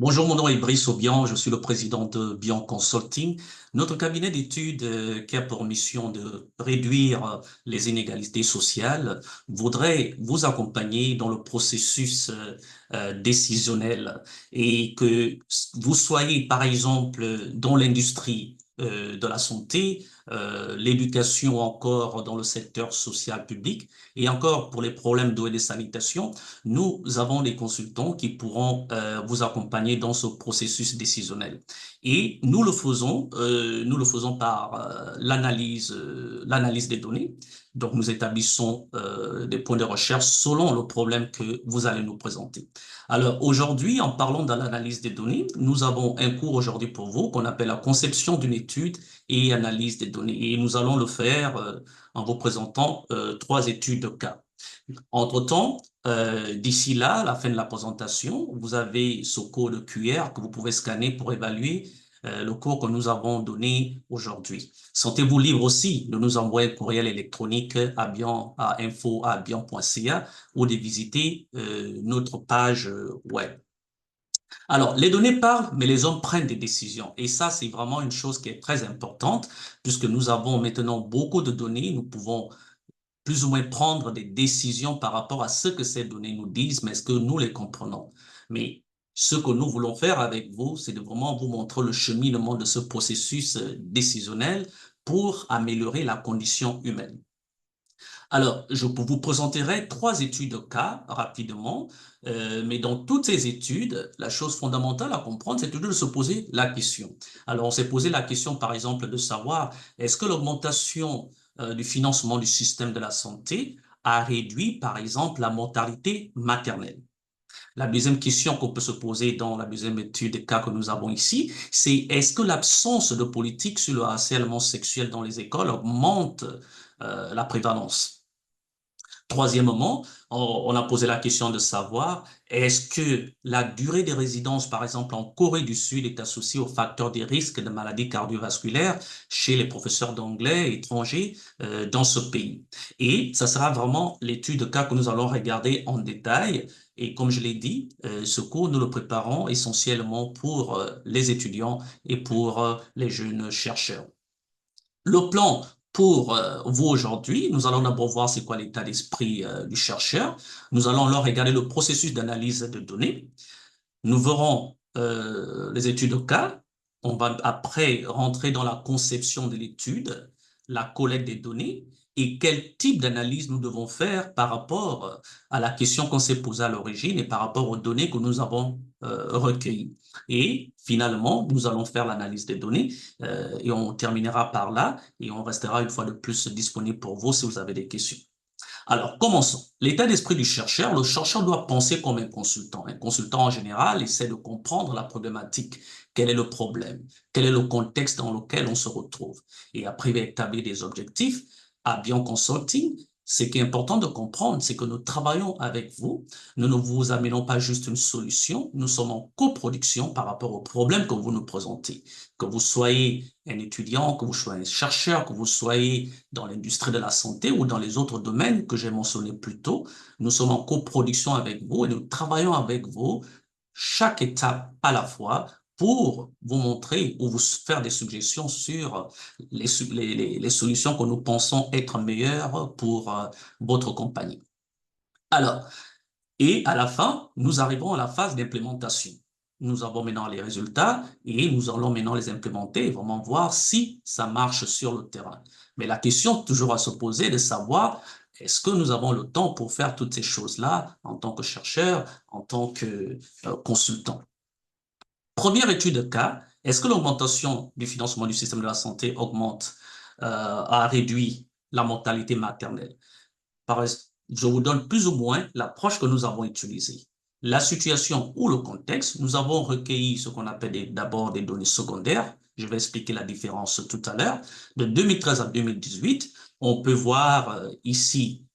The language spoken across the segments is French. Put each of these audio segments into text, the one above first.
Bonjour, mon nom est Brice Aubian, je suis le président de Bian Consulting. Notre cabinet d'études qui a pour mission de réduire les inégalités sociales voudrait vous accompagner dans le processus décisionnel et que vous soyez, par exemple, dans l'industrie de la santé, l'éducation encore dans le secteur social public et encore pour les problèmes d'eau et de sanitation. Nous avons des consultants qui pourront vous accompagner dans ce processus décisionnel. Et nous le faisons par l'analyse des données. Donc, nous établissons des points de recherche selon le problème que vous allez nous présenter. Alors, aujourd'hui, en parlant de l'analyse des données, nous avons un cours aujourd'hui pour vous qu'on appelle la conception d'une étude et analyse des données. Et nous allons le faire en vous présentant trois études de cas. Entre-temps, d'ici là, à la fin de la présentation, vous avez ce code QR que vous pouvez scanner pour évaluer le cours que nous avons donné aujourd'hui. Sentez-vous libre aussi de nous envoyer un courriel électronique à info@bian.ca ou de visiter notre page web. Alors, les données parlent, mais les hommes prennent des décisions. Et ça, c'est vraiment une chose qui est très importante, puisque nous avons maintenant beaucoup de données, nous pouvons plus ou moins prendre des décisions par rapport à ce que ces données nous disent, mais est-ce que nous les comprenons? Mais ce que nous voulons faire avec vous, c'est de vraiment vous montrer le cheminement de ce processus décisionnel pour améliorer la condition humaine. Alors, je vous présenterai trois études de cas rapidement, mais dans toutes ces études, la chose fondamentale à comprendre, c'est toujours de se poser la question. Alors, on s'est posé la question, par exemple, de savoir est-ce que l'augmentation du financement du système de la santé a réduit, par exemple, la mortalité maternelle? La deuxième question qu'on peut se poser dans la deuxième étude de cas que nous avons ici, c'est est-ce que l'absence de politique sur le harcèlement sexuel dans les écoles augmente la prévalence? Troisièmement, on a posé la question de savoir est-ce que la durée des résidences, par exemple en Corée du Sud, est associée au facteur des risques de maladies cardiovasculaires chez les professeurs d'anglais étrangers dans ce pays. Et ça sera vraiment l'étude de cas que nous allons regarder en détail. Et comme je l'ai dit, ce cours, nous le préparons essentiellement pour les étudiants et pour les jeunes chercheurs. Le plan pour vous aujourd'hui, nous allons d'abord voir c'est quoi l'état d'esprit du chercheur. Nous allons alors regarder le processus d'analyse de données. Nous verrons les études de cas. On va après rentrer dans la conception de l'étude, la collecte des données et quel type d'analyse nous devons faire par rapport à la question qu'on s'est posée à l'origine et par rapport aux données que nous avons recueillies. Et finalement, nous allons faire l'analyse des données et on terminera par là et on restera une fois de plus disponible pour vous si vous avez des questions. Alors, commençons. L'état d'esprit du chercheur, le chercheur doit penser comme un consultant. Un consultant, en général, essaie de comprendre la problématique. Quel est le problème? Quel est le contexte dans lequel on se retrouve? Et après, il va établir des objectifs. À Bion Consulting, ce qui est important de comprendre, c'est que nous travaillons avec vous. Nous ne vous amenons pas juste une solution. Nous sommes en coproduction par rapport aux problèmes que vous nous présentez. Que vous soyez un étudiant, que vous soyez un chercheur, que vous soyez dans l'industrie de la santé ou dans les autres domaines que j'ai mentionnés plus tôt, nous sommes en coproduction avec vous et nous travaillons avec vous chaque étape à la fois pour vous montrer ou vous faire des suggestions sur les solutions que nous pensons être meilleures pour votre compagnie. Alors, et à la fin, nous arrivons à la phase d'implémentation. Nous avons maintenant les résultats et nous allons maintenant les implémenter et vraiment voir si ça marche sur le terrain. Mais la question toujours à se poser est de savoir est-ce que nous avons le temps pour faire toutes ces choses-là en tant que chercheur, en tant que consultant. Première étude de cas, est-ce que l'augmentation du financement du système de la santé a réduit la mortalité maternelle? Je vous donne plus ou moins l'approche que nous avons utilisée. La situation ou le contexte, nous avons recueilli ce qu'on appelle d'abord des données secondaires. Je vais expliquer la différence tout à l'heure. De 2013 à 2018, on peut voir ici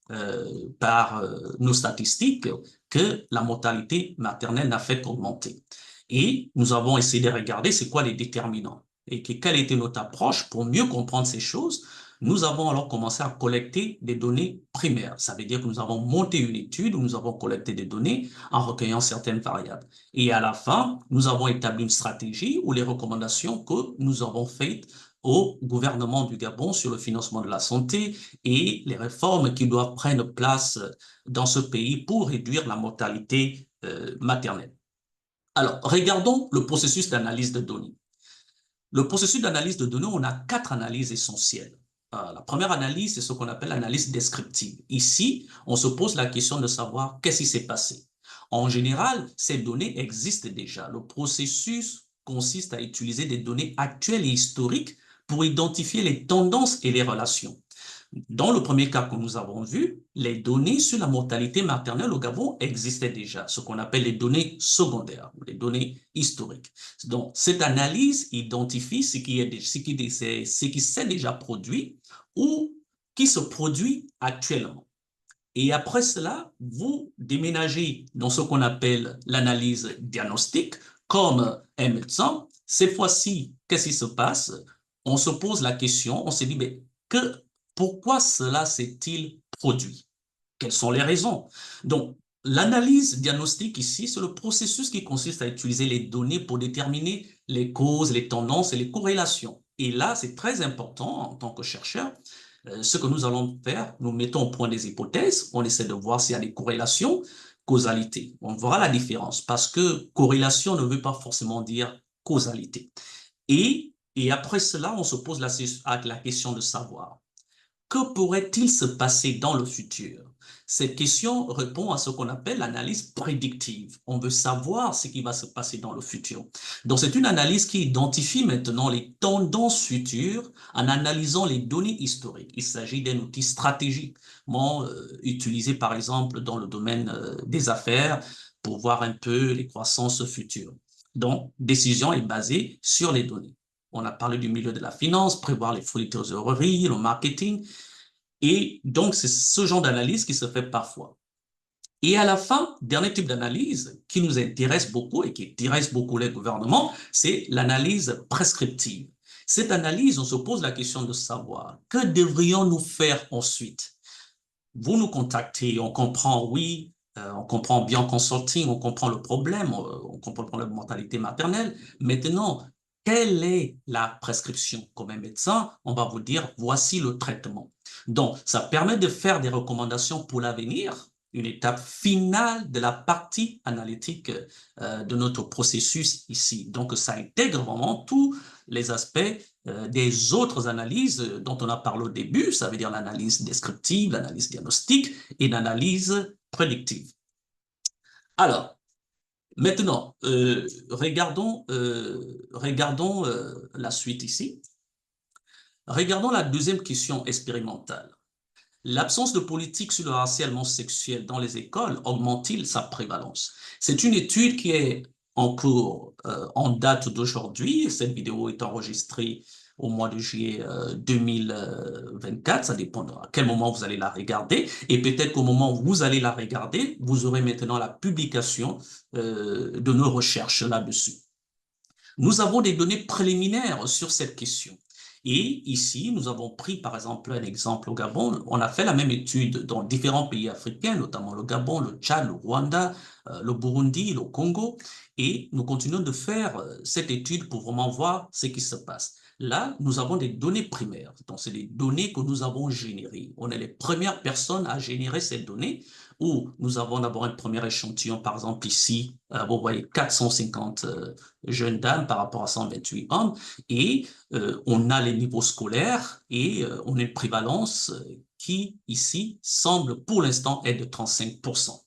par nos statistiques que la mortalité maternelle n'a fait qu'augmenter. Et nous avons essayé de regarder c'est quoi les déterminants et quelle était notre approche pour mieux comprendre ces choses. Nous avons alors commencé à collecter des données primaires. Ça veut dire que nous avons monté une étude où nous avons collecté des données en recueillant certaines variables. Et à la fin, nous avons établi une stratégie ou les recommandations que nous avons faites au gouvernement du Gabon sur le financement de la santé et les réformes qui doivent prendre place dans ce pays pour réduire la mortalité maternelle. Alors, regardons le processus d'analyse de données. Le processus d'analyse de données, on a 4 analyses essentielles. La première analyse, c'est ce qu'on appelle l'analyse descriptive. Ici, on se pose la question de savoir qu'est-ce qui s'est passé. En général, ces données existent déjà. Le processus consiste à utiliser des données actuelles et historiques pour identifier les tendances et les relations. Dans le premier cas que nous avons vu, les données sur la mortalité maternelle au Gabon existaient déjà, ce qu'on appelle les données secondaires, les données historiques. Donc, cette analyse identifie ce qui s'est déjà produit ou qui se produit actuellement. Et après cela, vous déménagez dans ce qu'on appelle l'analyse diagnostique, comme un médecin. Cette fois-ci, qu'est-ce qui se passe? On se pose la question, on se dit, mais pourquoi cela s'est-il produit? Quelles sont les raisons? Donc, l'analyse diagnostique ici, c'est le processus qui consiste à utiliser les données pour déterminer les causes, les tendances et les corrélations. Et là, c'est très important en tant que chercheur. Ce que nous allons faire, nous mettons au point des hypothèses, on essaie de voir s'il y a des corrélations, causalité. On verra la différence parce que corrélation ne veut pas forcément dire causalité. Et après cela, on se pose la question de savoir que pourrait-il se passer dans le futur? Cette question répond à ce qu'on appelle l'analyse prédictive. On veut savoir ce qui va se passer dans le futur. Donc, c'est une analyse qui identifie maintenant les tendances futures en analysant les données historiques. Il s'agit d'un outil stratégiquement utilisé, par exemple, dans le domaine des affaires pour voir un peu les croissances futures. Donc, décision est basée sur les données. On a parlé du milieu de la finance, prévoir les folies trésorerie, le marketing. Et donc, c'est ce genre d'analyse qui se fait parfois. Et à la fin, dernier type d'analyse qui nous intéresse beaucoup et qui intéresse beaucoup les gouvernements, c'est l'analyse prescriptive. Cette analyse, on se pose la question de savoir que devrions-nous faire ensuite? Vous nous contactez, on comprend, oui, on comprend bien en consulting, on comprend le problème, on comprend le problème de mortalité maternelle. Maintenant, quelle est la prescription? Comme un médecin, on va vous dire, voici le traitement. Donc, ça permet de faire des recommandations pour l'avenir, une étape finale de la partie analytique de notre processus ici. Donc, ça intègre vraiment tous les aspects des autres analyses dont on a parlé au début, ça veut dire l'analyse descriptive, l'analyse diagnostique et l'analyse prédictive. Alors, maintenant, regardons la suite ici. Regardons la deuxième question expérimentale. L'absence de politique sur le harcèlement sexuel dans les écoles augmente-t-il sa prévalence? C'est une étude qui est en cours en date d'aujourd'hui. Cette vidéo est enregistrée au mois de juillet 2024. Ça dépend à quel moment vous allez la regarder. Et peut-être qu'au moment où vous allez la regarder, vous aurez maintenant la publication de nos recherches là-dessus. Nous avons des données préliminaires sur cette question. Et ici, nous avons pris par exemple un exemple au Gabon. On a fait la même étude dans différents pays africains, notamment le Gabon, le Tchad, le Rwanda, le Burundi, le Congo. Et nous continuons de faire cette étude pour vraiment voir ce qui se passe. Là, nous avons des données primaires. Donc, c'est des données que nous avons générées. On est les premières personnes à générer ces données où nous avons d'abord un premier échantillon, par exemple ici, vous voyez 450 jeunes dames par rapport à 128 hommes, et on a les niveaux scolaires et on a une prévalence qui, ici, semble pour l'instant être de 35%.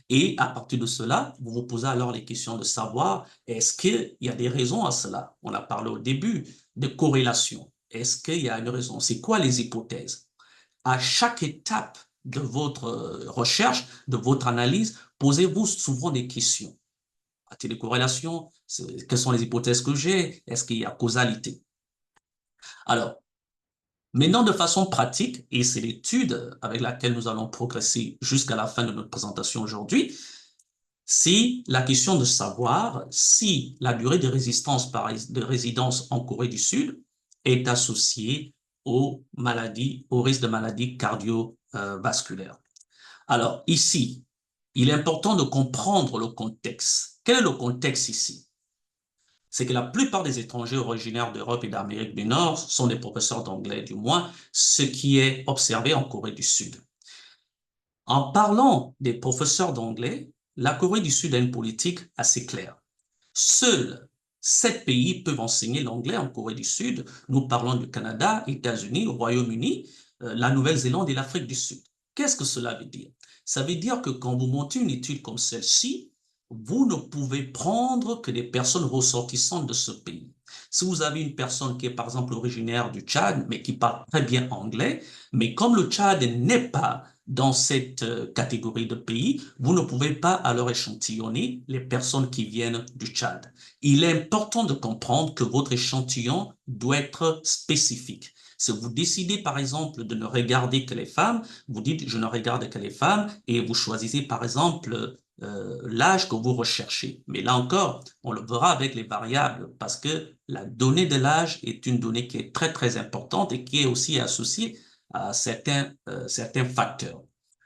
Et à partir de cela, vous vous posez alors les questions de savoir, est-ce qu'il y a des raisons à cela? On a parlé au début de corrélation. Est-ce qu'il y a une raison? C'est quoi les hypothèses? À chaque étape de votre recherche, de votre analyse, posez-vous souvent des questions. A-t-il des corrélations? Quelles sont les hypothèses que j'ai? Est-ce qu'il y a causalité? Alors, maintenant, de façon pratique, et c'est l'étude avec laquelle nous allons progresser jusqu'à la fin de notre présentation aujourd'hui, c'est la question de savoir si la durée de résistance de résidence en Corée du Sud est associée au risque de maladies cardiovasculaires. Alors, ici, il est important de comprendre le contexte. Quel est le contexte ici? C'est que la plupart des étrangers originaires d'Europe et d'Amérique du Nord sont des professeurs d'anglais, du moins ce qui est observé en Corée du Sud. En parlant des professeurs d'anglais, la Corée du Sud a une politique assez claire. Seuls 7 pays peuvent enseigner l'anglais en Corée du Sud. Nous parlons du Canada, États-Unis, Royaume-Uni, la Nouvelle-Zélande et l'Afrique du Sud. Qu'est-ce que cela veut dire? Ça veut dire que quand vous montez une étude comme celle-ci, vous ne pouvez prendre que des personnes ressortissantes de ce pays. Si vous avez une personne qui est par exemple originaire du Tchad, mais qui parle très bien anglais, mais comme le Tchad n'est pas dans cette catégorie de pays, vous ne pouvez pas alors échantillonner les personnes qui viennent du Tchad. Il est important de comprendre que votre échantillon doit être spécifique. Si vous décidez par exemple de ne regarder que les femmes, vous dites je ne regarde que les femmes et vous choisissez par exemple l'âge que vous recherchez. Mais là encore, on le verra avec les variables parce que la donnée de l'âge est une donnée qui est très très importante et qui est aussi associée à certains facteurs.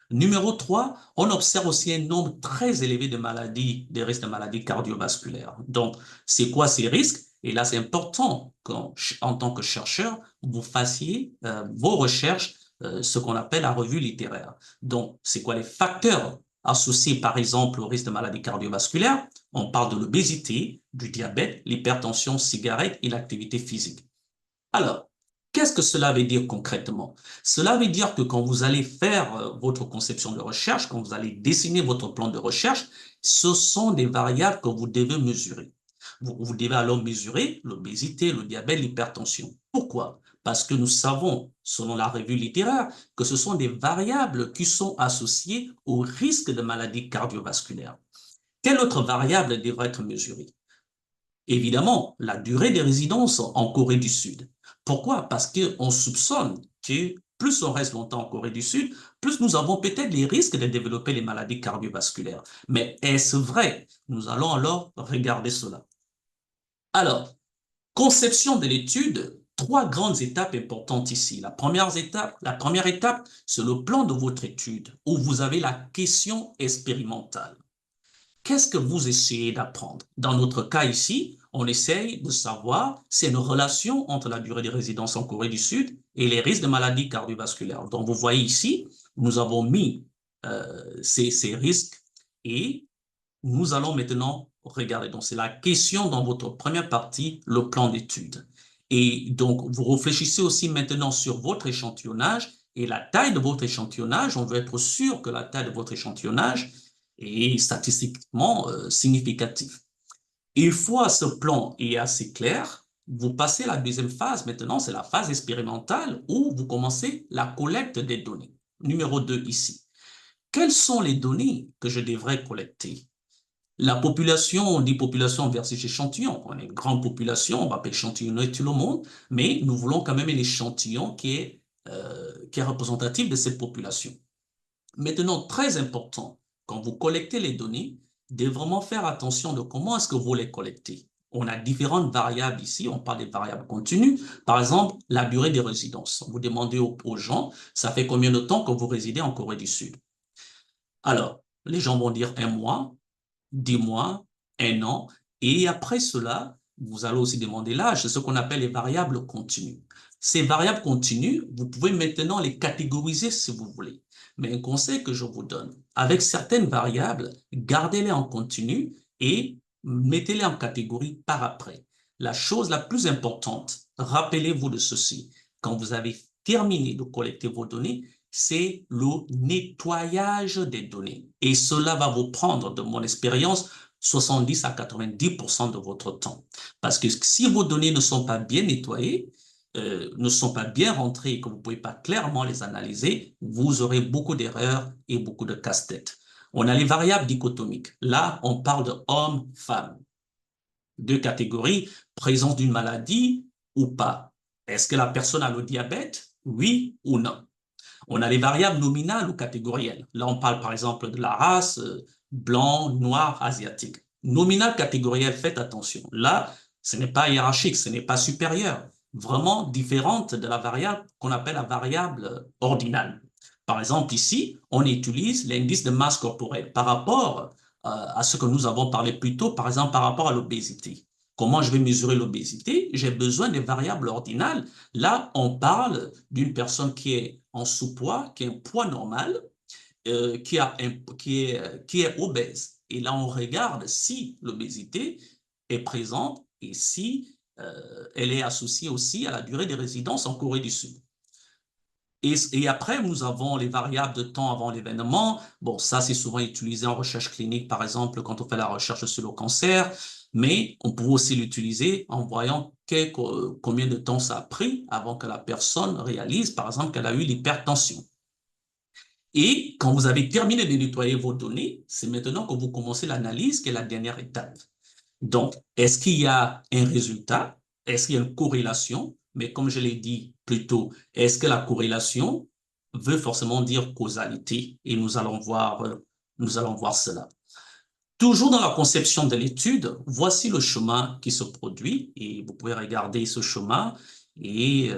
Numéro 3, on observe aussi un nombre très élevé de maladies, des risques de maladies cardiovasculaires. Donc, c'est quoi ces risques? Et là, c'est important qu'en tant que chercheur, vous fassiez vos recherches, ce qu'on appelle la revue littéraire. Donc, c'est quoi les facteurs associés, par exemple, au risque de maladies cardiovasculaires? On parle de l'obésité, du diabète, l'hypertension, cigarette et l'activité physique. Alors, qu'est-ce que cela veut dire concrètement? Cela veut dire que quand vous allez faire votre conception de recherche, quand vous allez dessiner votre plan de recherche, ce sont des variables que vous devez mesurer. Vous devez alors mesurer l'obésité, le diabète, l'hypertension. Pourquoi? Parce que nous savons, selon la revue littéraire, que ce sont des variables qui sont associées au risque de maladies cardiovasculaires. Quelle autre variable devrait être mesurée? Évidemment, la durée des résidences en Corée du Sud. Pourquoi? Parce qu'on soupçonne que plus on reste longtemps en Corée du Sud, plus nous avons peut-être les risques de développer les maladies cardiovasculaires. Mais est-ce vrai? Nous allons alors regarder cela. Alors, conception de l'étude, 3 grandes étapes importantes ici. La première étape, c'est le plan de votre étude où vous avez la question expérimentale. Qu'est-ce que vous essayez d'apprendre? Dans notre cas ici, on essaye de savoir s'il y a une relation entre la durée de résidence en Corée du Sud et les risques de maladies cardiovasculaires. Donc, vous voyez ici, nous avons mis ces risques et nous allons maintenant regarder. Donc, c'est la question dans votre première partie, le plan d'étude. Et donc, vous réfléchissez aussi maintenant sur votre échantillonnage et la taille de votre échantillonnage. On veut être sûr que la taille de votre échantillonnage est statistiquement significatif. Une fois ce plan est assez clair, vous passez à la deuxième phase. Maintenant, c'est la phase expérimentale où vous commencez la collecte des données. Numéro 2 ici. Quelles sont les données que je devrais collecter? La population, on dit population versus échantillon. On est une grande population, on va pas échantillonner tout le monde, mais nous voulons quand même un échantillon qui est représentatif de cette population. Maintenant, très important, quand vous collectez les données, de vraiment faire attention de comment est-ce que vous les collectez. On a différentes variables ici, on parle des variables continues. Par exemple, la durée des résidences. Vous demandez aux gens, ça fait combien de temps que vous résidez en Corée du Sud? Alors, les gens vont dire 1 mois, 10 mois, 1 an, et après cela, vous allez aussi demander l'âge, c'est ce qu'on appelle les variables continues. Ces variables continues, vous pouvez maintenant les catégoriser si vous voulez. Mais un conseil que je vous donne, avec certaines variables, gardez-les en continu et mettez-les en catégorie par après. La chose la plus importante, rappelez-vous de ceci, quand vous avez terminé de collecter vos données, c'est le nettoyage des données. Et cela va vous prendre, de mon expérience, 70 à 90% de votre temps. Parce que si vos données ne sont pas bien nettoyées, ne sont pas bien rentrées et que vous ne pouvez pas clairement les analyser, vous aurez beaucoup d'erreurs et beaucoup de casse-tête. On a les variables dichotomiques. Là, on parle de homme-femme. 2 catégories, présence d'une maladie ou pas. Est-ce que la personne a le diabète? Oui ou non? On a les variables nominales ou catégorielles. Là, on parle par exemple de la race, blanc, noir, asiatique. Nominal, catégoriel, faites attention. Là, ce n'est pas hiérarchique, ce n'est pas supérieur. vraiment différente de la variable qu'on appelle la variable ordinale. Par exemple, ici, on utilise l'indice de masse corporelle par rapport à ce que nous avons parlé plus tôt, par exemple par rapport à l'obésité. Comment je vais mesurer l'obésité? J'ai besoin des variables ordinales. Là, on parle d'une personne qui est en sous-poids, qui a un poids normal, qui est obèse. Et là, on regarde si l'obésité est présente et si elle est associée aussi à la durée de résidence en Corée du Sud. Et après, nous avons les variables de temps avant l'événement. Bon, ça, c'est souvent utilisé en recherche clinique, par exemple, quand on fait la recherche sur le cancer, mais on peut aussi l'utiliser en voyant combien de temps ça a pris avant que la personne réalise, par exemple, qu'elle a eu l'hypertension. Et quand vous avez terminé de nettoyer vos données, c'est maintenant que vous commencez l'analyse, qui est la dernière étape. Donc, est-ce qu'il y a un résultat? Est-ce qu'il y a une corrélation? Mais comme je l'ai dit plus tôt, est-ce que la corrélation veut forcément dire causalité? Et nous allons voir cela. Toujours dans la conception de l'étude, voici le chemin qui se produit et vous pouvez regarder ce chemin et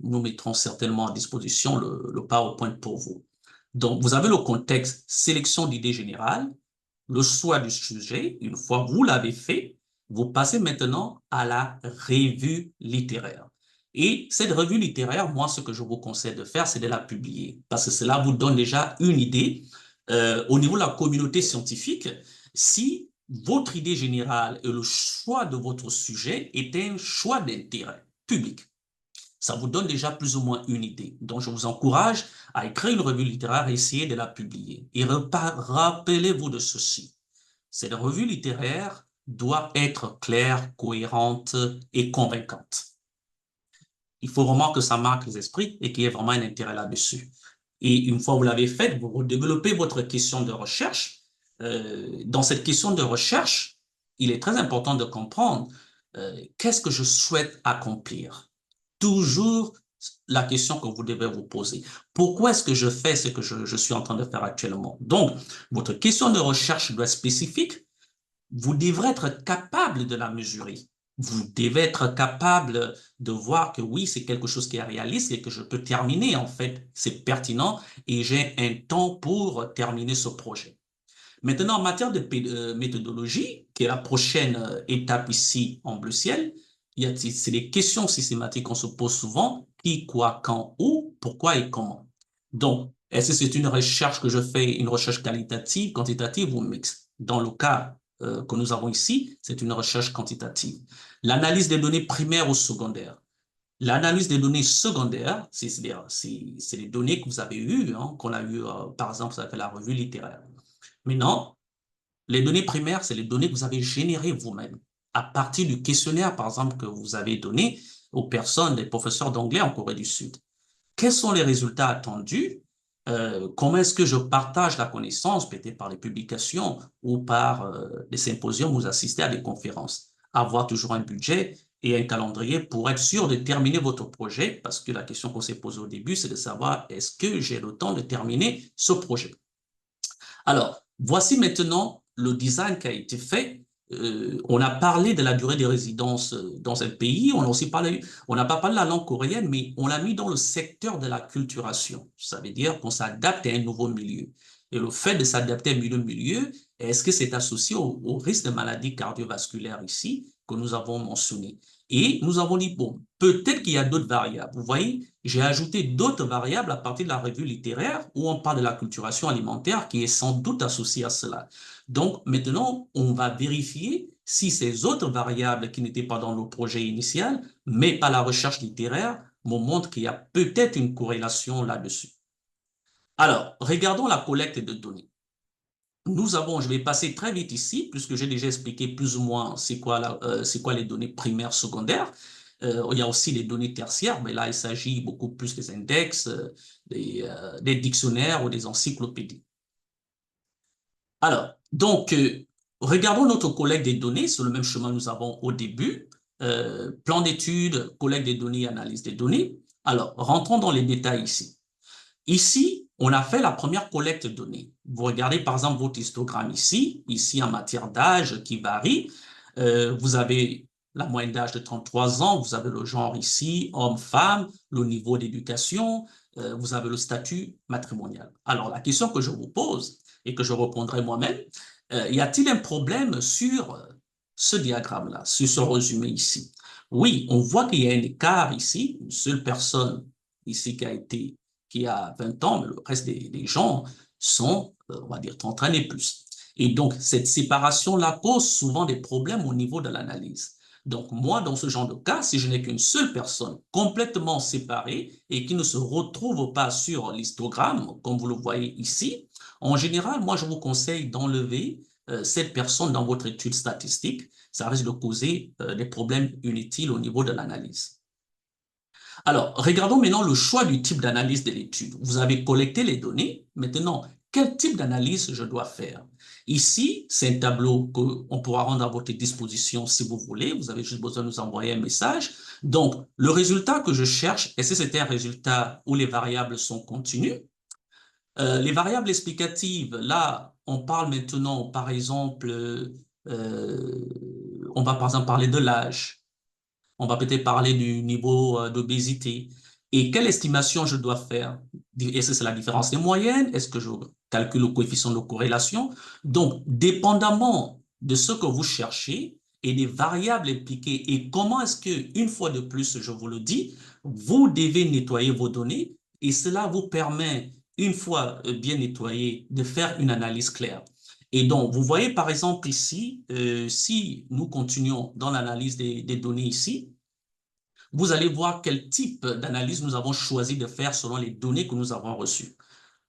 nous mettrons certainement à disposition le PowerPoint pour vous. Donc, vous avez le contexte sélection d'idées générales, le choix du sujet. Une fois que vous l'avez fait, vous passez maintenant à la revue littéraire. Et cette revue littéraire, moi, ce que je vous conseille de faire, c'est de la publier parce que cela vous donne déjà une idée au niveau de la communauté scientifique si votre idée générale et le choix de votre sujet est un choix d'intérêt public. Ça vous donne déjà plus ou moins une idée. Donc, je vous encourage à écrire une revue littéraire et essayer de la publier. Et rappelez-vous de ceci. Cette revue littéraire doit être claire, cohérente et convaincante. Il faut vraiment que ça marque les esprits et qu'il y ait vraiment un intérêt là-dessus. Et une fois que vous l'avez fait, vous développez votre question de recherche. Dans cette question de recherche, il est très important de comprendre qu'est-ce que je souhaite accomplir. Toujours la question que vous devez vous poser. Pourquoi est-ce que je fais ce que je suis en train de faire actuellement? Donc, votre question de recherche doit être spécifique. Vous devrez être capable de la mesurer. Vous devez être capable de voir que oui, c'est quelque chose qui est réaliste et que je peux terminer, en fait, c'est pertinent et j'ai un temps pour terminer ce projet. Maintenant, en matière de méthodologie, qui est la prochaine étape ici en bleu ciel, c'est des questions systématiques qu'on se pose souvent. Qui, quoi, quand, où, pourquoi et comment. Donc, est-ce que c'est une recherche que je fais, une recherche qualitative, quantitative ou mixte? Dans le cas que nous avons ici, c'est une recherche quantitative. L'analyse des données primaires ou secondaires. L'analyse des données secondaires, c'est les données que vous avez eues, hein, qu'on a eues, par exemple, ça fait la revue littéraire. Maintenant, les données primaires, c'est les données que vous avez générées vous-même à partir du questionnaire, par exemple, que vous avez donné aux personnes, des professeurs d'anglais en Corée du Sud. Quels sont les résultats attendus? Comment est-ce que je partage la connaissance, peut-être par les publications ou par des symposiums ou assister à des conférences? Avoir toujours un budget et un calendrier pour être sûr de terminer votre projet, parce que la question qu'on s'est posée au début, c'est de savoir est-ce que j'ai le temps de terminer ce projet? Alors, voici maintenant le design qui a été fait. On a parlé de la durée de résidence dans un pays, on a aussi parlé, on n'a pas parlé de la langue coréenne, mais on l'a mis dans le secteur de la culturation. Ça veut dire qu'on s'adapte à un nouveau milieu. Et le fait de s'adapter à un nouveau milieu, est-ce que c'est associé au risque de maladies cardiovasculaires ici que nous avons mentionné? Et nous avons dit, bon, peut-être qu'il y a d'autres variables. Vous voyez, j'ai ajouté d'autres variables à partir de la revue littéraire où on parle de la culturation alimentaire qui est sans doute associée à cela. Donc, maintenant, on va vérifier si ces autres variables qui n'étaient pas dans le projet initial, mais par la recherche littéraire, me montrent qu'il y a peut-être une corrélation là-dessus. Alors, regardons la collecte de données. Nous avons, je vais passer très vite ici, puisque j'ai déjà expliqué plus ou moins c'est quoi les données primaires, secondaires. Il y a aussi les données tertiaires, mais là, il s'agit beaucoup plus des index, des dictionnaires ou des encyclopédies. Alors, donc, regardons notre collecte des données sur le même chemin que nous avons au début. Plan d'études, collecte des données, analyse des données. Alors, rentrons dans les détails ici. Ici, on a fait la première collecte de données. Vous regardez par exemple votre histogramme ici en matière d'âge qui varie. Vous avez la moyenne d'âge de 33 ans, vous avez le genre ici, homme-femme, le niveau d'éducation, vous avez le statut matrimonial. Alors, la question que je vous pose et que je répondrai moi-même, y a-t-il un problème sur ce diagramme-là, sur ce résumé ici? Oui, on voit qu'il y a un écart ici, une seule personne ici qui a 20 ans, mais le reste des gens sont, on va dire, 30 ans et plus. Et donc, cette séparation-là cause souvent des problèmes au niveau de l'analyse. Donc, moi, dans ce genre de cas, si je n'ai qu'une seule personne complètement séparée et qui ne se retrouve pas sur l'histogramme, comme vous le voyez ici, en général, moi, je vous conseille d'enlever cette personne dans votre étude statistique. Ça risque de causer des problèmes inutiles au niveau de l'analyse. Alors, regardons maintenant le choix du type d'analyse de l'étude. Vous avez collecté les données. Maintenant, quel type d'analyse je dois faire? Ici, c'est un tableau qu'on pourra rendre à votre disposition si vous voulez. Vous avez juste besoin de nous envoyer un message. Donc, le résultat que je cherche, est-ce que c'est un résultat où les variables sont continues? Les variables explicatives, là, on parle maintenant, par exemple, on va par exemple parler de l'âge. On va peut-être parler du niveau d'obésité. Et quelle estimation je dois faire? Est-ce que c'est la différence des moyennes? Est-ce que je calcule le coefficient de corrélation? Donc, dépendamment de ce que vous cherchez et des variables impliquées et comment est-ce que, une fois de plus, je vous le dis, vous devez nettoyer vos données et cela vous permet, une fois bien nettoyé, de faire une analyse claire. Et donc, vous voyez par exemple ici, si nous continuons dans l'analyse des données ici, vous allez voir quel type d'analyse nous avons choisi de faire selon les données que nous avons reçues.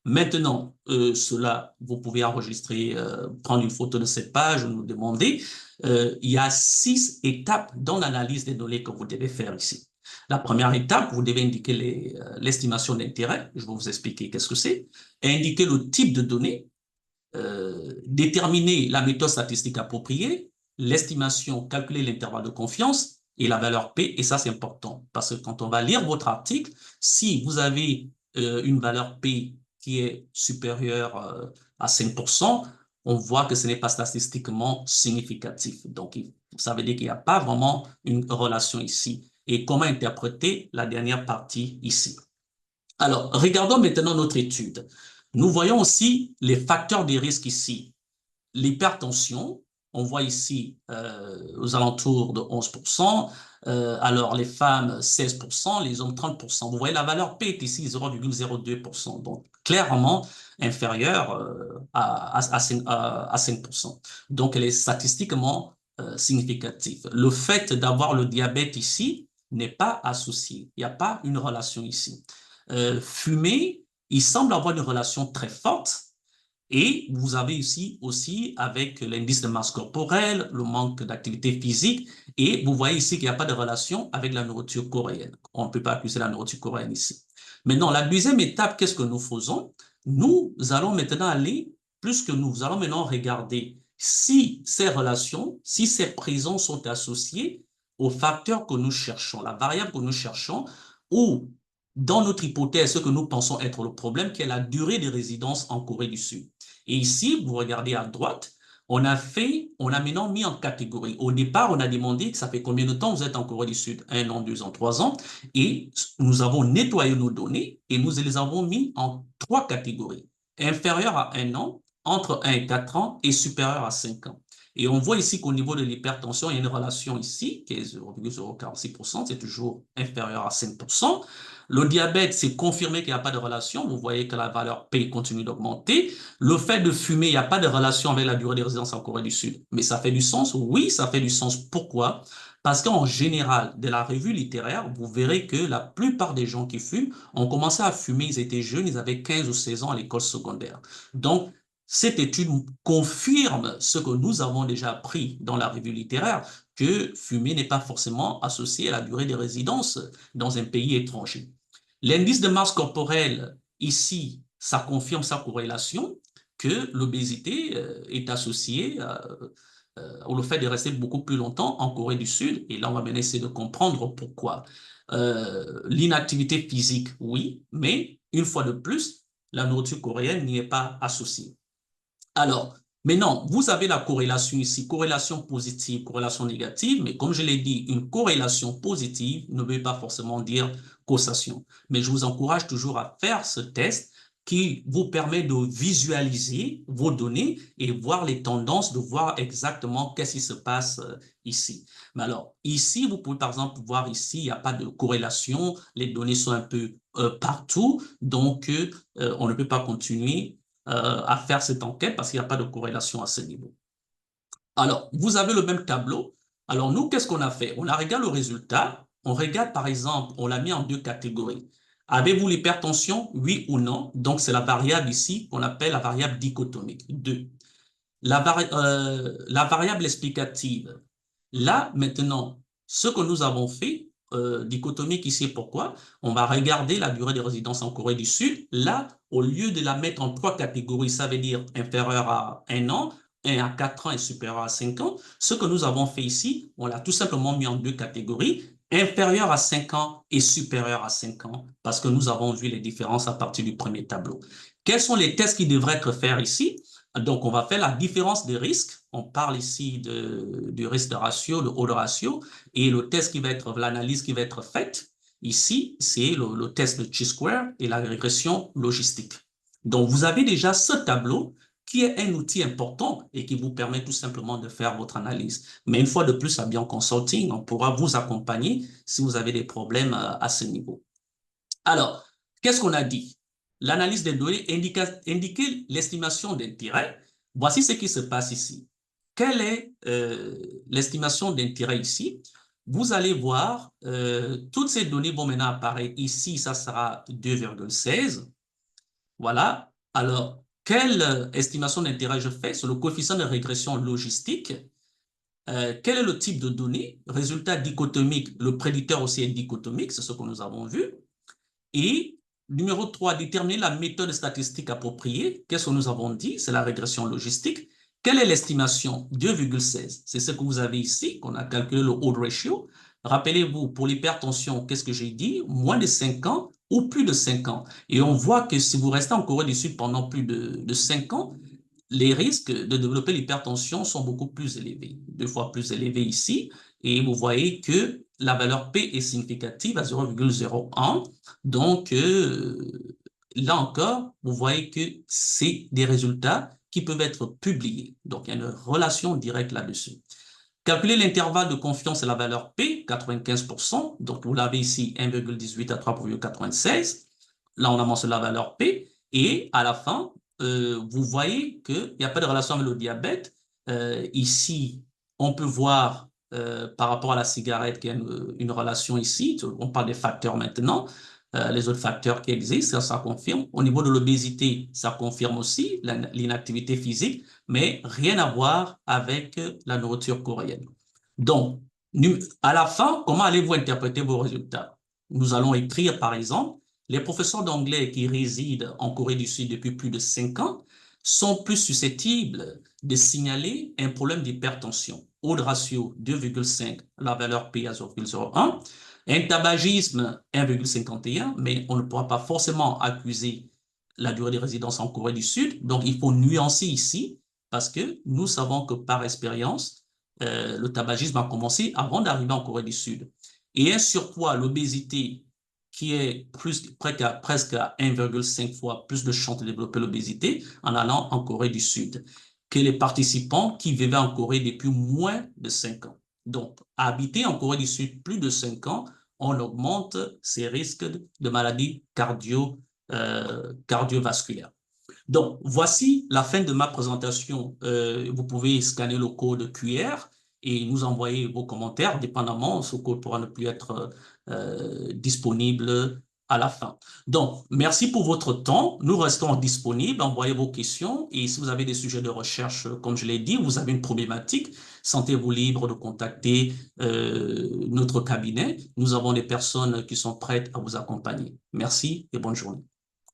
Maintenant, cela, vous pouvez enregistrer, prendre une photo de cette page, nous demander. Il y a 6 étapes dans l'analyse des données que vous devez faire ici. La première étape, vous devez indiquer l'estimation d'intérêt. Je vais vous expliquer qu'est-ce que c'est. Indiquer le type de données, déterminer la méthode statistique appropriée, l'estimation, calculer l'intervalle de confiance et la valeur P. Et ça, c'est important parce que quand on va lire votre article, si vous avez une valeur P qui est supérieure à 5%, on voit que ce n'est pas statistiquement significatif. Donc, ça veut dire qu'il n'y a pas vraiment une relation ici. Et comment interpréter la dernière partie ici? Alors, regardons maintenant notre étude. Nous voyons aussi les facteurs de risque ici. L'hypertension, on voit ici aux alentours de 11%, alors les femmes 16%, les hommes 30%. Vous voyez, la valeur P est ici 0,02%, donc clairement inférieure à 5%. Donc, elle est statistiquement significative. Le fait d'avoir le diabète ici n'est pas associé. Il n'y a pas une relation ici. Fumer, il semble avoir une relation très forte. Et vous avez ici aussi avec l'indice de masse corporelle, le manque d'activité physique, et vous voyez ici qu'il n'y a pas de relation avec la nourriture coréenne. On ne peut pas accuser la nourriture coréenne ici. Maintenant, la deuxième étape, qu'est-ce que nous faisons? Nous allons maintenant aller, plus que nous allons maintenant regarder si ces relations, si ces prisons sont associées aux facteurs que nous cherchons, la variable que nous cherchons, ou dans notre hypothèse, ce que nous pensons être le problème, qui est la durée de résidence en Corée du Sud. Et ici, vous regardez à droite, on a maintenant mis en catégorie. Au départ, on a demandé que ça fait combien de temps vous êtes en Corée du Sud? 1 an, 2 ans, 3 ans. Et nous avons nettoyé nos données et nous les avons mis en 3 catégories. Inférieur à 1 an, entre 1 et 4 ans et supérieur à 5 ans. Et on voit ici qu'au niveau de l'hypertension, il y a une relation ici qui est 0,046%, c'est toujours inférieur à 5%. Le diabète, c'est confirmé qu'il n'y a pas de relation. Vous voyez que la valeur P continue d'augmenter. Le fait de fumer, il n'y a pas de relation avec la durée de résidence en Corée du Sud. Mais ça fait du sens? Oui, ça fait du sens. Pourquoi? Parce qu'en général, de la revue littéraire, vous verrez que la plupart des gens qui fument ont commencé à fumer, ils étaient jeunes, ils avaient 15 ou 16 ans à l'école secondaire. Donc, cette étude confirme ce que nous avons déjà appris dans la revue littéraire, que fumer n'est pas forcément associé à la durée de résidence dans un pays étranger. L'indice de masse corporelle, ici, ça confirme sa corrélation que l'obésité est associée au fait de rester beaucoup plus longtemps en Corée du Sud. Et là, on va bien essayer de comprendre pourquoi. L'inactivité physique, oui, mais une fois de plus, la nourriture coréenne n'y est pas associée. Alors, Maintenant, vous avez la corrélation ici, corrélation positive, corrélation négative, mais comme je l'ai dit, une corrélation positive ne veut pas forcément dire causation. Mais je vous encourage toujours à faire ce test qui vous permet de visualiser vos données et voir les tendances, de voir exactement qu'est-ce qui se passe ici. Mais alors, ici, vous pouvez par exemple voir ici, il n'y a pas de corrélation, les données sont un peu partout, donc on ne peut pas continuer à faire cette enquête parce qu'il n'y a pas de corrélation à ce niveau. Alors, vous avez le même tableau. Alors, nous, qu'est-ce qu'on a fait? On a regardé le résultat. On regarde, par exemple, on l'a mis en deux catégories. Avez-vous l'hypertension? Oui ou non? Donc, c'est la variable ici qu'on appelle la variable dichotomique. 2. La variable explicative. Là, maintenant, ce que nous avons fait, dichotomique ici, pourquoi? On va regarder la durée de résidence en Corée du Sud. Là, au lieu de la mettre en trois catégories, ça veut dire inférieur à 1 an, 1 à 4 ans et supérieur à 5 ans, ce que nous avons fait ici, on l'a tout simplement mis en deux catégories, inférieur à 5 ans et supérieur à 5 ans, parce que nous avons vu les différences à partir du premier tableau. Quels sont les tests qui devraient être faits ici? Donc, on va faire la différence des risques. On parle ici du risque de ratio, le haut de ratio, et le test qui va être, l'analyse qui va être faite ici, c'est le test de Chi-square et la régression logistique. Donc, vous avez déjà ce tableau qui est un outil important et qui vous permet tout simplement de faire votre analyse. Mais une fois de plus, à Bion Consulting, on pourra vous accompagner si vous avez des problèmes à ce niveau. Alors, qu'est-ce qu'on a dit? L'analyse des données indiquait l'estimation d'intérêt. Voici ce qui se passe ici. Quelle est l'estimation d'intérêt ici? Vous allez voir, toutes ces données vont maintenant apparaître ici, ça sera 2,16. Voilà. Alors, quelle estimation d'intérêt je fais? C'est le coefficient de régression logistique. Quel est le type de données? Résultat dichotomique, le prédicteur aussi est dichotomique, c'est ce que nous avons vu. Et numéro 3, déterminer la méthode statistique appropriée. Qu'est-ce que nous avons dit? C'est la régression logistique. Quelle est l'estimation? 2,16. C'est ce que vous avez ici, qu'on a calculé le odd ratio. Rappelez-vous, pour l'hypertension, qu'est-ce que j'ai dit? Moins de 5 ans ou plus de 5 ans. Et on voit que si vous restez en Corée du Sud pendant plus de 5 ans, les risques de développer l'hypertension sont beaucoup plus élevés, 2 fois plus élevés ici. Et vous voyez que la valeur P est significative à 0,01. Donc, là encore, vous voyez que c'est des résultats qui peuvent être publiés. Donc, il y a une relation directe là-dessus. Calculer l'intervalle de confiance et la valeur P, 95%. Donc, vous l'avez ici, 1,18 à 3,96. Là, on a mentionné la valeur P. Et à la fin, vous voyez qu'il n'y a pas de relation avec le diabète. Ici, on peut voir par rapport à la cigarette qu'il y a une relation ici. On parle des facteurs maintenant. Les autres facteurs qui existent, ça confirme. Au niveau de l'obésité, ça confirme aussi l'inactivité physique, mais rien à voir avec la nourriture coréenne. Donc, à la fin, comment allez-vous interpréter vos résultats? Nous allons écrire, par exemple, les professeurs d'anglais qui résident en Corée du Sud depuis plus de 5 ans sont plus susceptibles de signaler un problème d'hypertension. Haut de ratio 2,5, la valeur P à 0,01. Un tabagisme 1,51, mais on ne pourra pas forcément accuser la durée de résidence en Corée du Sud. Donc, il faut nuancer ici parce que nous savons que par expérience, le tabagisme a commencé avant d'arriver en Corée du Sud. Et un surpoids, l'obésité, qui est presque à 1,5 fois plus de chances de développer l'obésité en allant en Corée du Sud que les participants qui vivaient en Corée depuis moins de 5 ans. Donc, habiter en Corée du Sud plus de 5 ans, on augmente ces risques de maladies cardiovasculaires. Donc, voici la fin de ma présentation. Vous pouvez scanner le code QR et nous envoyer vos commentaires. Dépendamment, ce code pourra ne plus être disponible à la fin. Donc, merci pour votre temps. Nous restons disponibles. Envoyez vos questions. Et si vous avez des sujets de recherche, comme je l'ai dit, vous avez une problématique, sentez-vous libre de contacter notre cabinet. Nous avons des personnes qui sont prêtes à vous accompagner. Merci et bonne journée.